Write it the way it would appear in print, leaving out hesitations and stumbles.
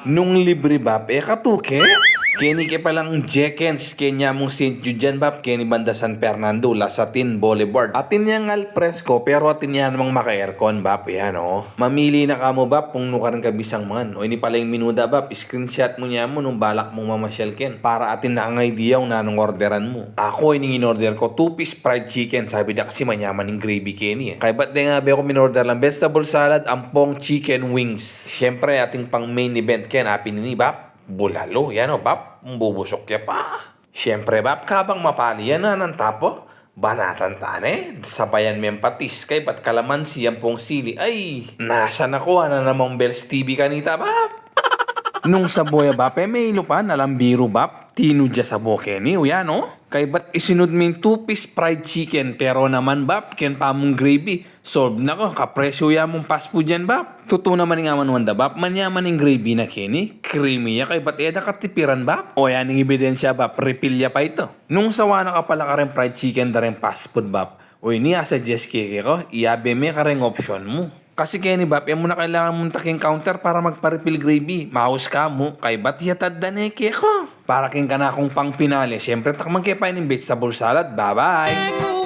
Nung libre bab, katuke? Kini ke palang Jekens, kenya mong St. Julian bab, kini banda San Fernando, Lasatin Boulevard. Atin yang al presko, pero atin yan mang maka-aircon bab, yan o. Mamili na ka mo bab, kung nukaran ka bisang man. O ini pala yung minuda bab, screenshot mo niya mo nung balak mong mamasyal ken. Para atin na ang idea na nung orderan mo. Ako, ini in-order ko, 2-piece fried chicken, sabi da kasi manyaman yung gravy keni eh. Kaya ba't di nga ba ako min-order lang vegetable salad, ampong chicken wings. Siyempre, ating pang main event ken, apin ni bab. Bulalo, yan o, bab. Bubusok ya pa. Siyempre, bab, kabang mapali yan na ng tapo. Banatan tane, sabayan may patis kay ba't kalamansi ang pong sili. Ay, nasa nakuha na namang Bells TV kanita, bab. Nung sa boya bab, may ilupan, alam biro bab. Tino dya sa bokeni, o yan o. Kay ba't isinod mo yung 2-piece fried chicken, pero naman bab, ken pa mong gravy. Solve na ko, kapresyo ya mong fast food yan bab. Totoo naman nga man wanda bab, manyaman yung gravy na kini. Creamy ya, kay ba't eda katipiran bab. O yan yung ebidensya bab, refill ya pa ito. Nung sawa na ka pala ka rin fried chicken da rin fast food bab. O ini suggest kike ko, iabe me ka rin option mo. Kasi kaya ni Bap, yan mo na kailangan mong taking counter para magpa-refill gravy. Maus ka mo, kay ba't yatad da neke ko? Para king ka na akong pang pinali. Siyempre, takman kayo pa yung vegetable salad. Bye-bye!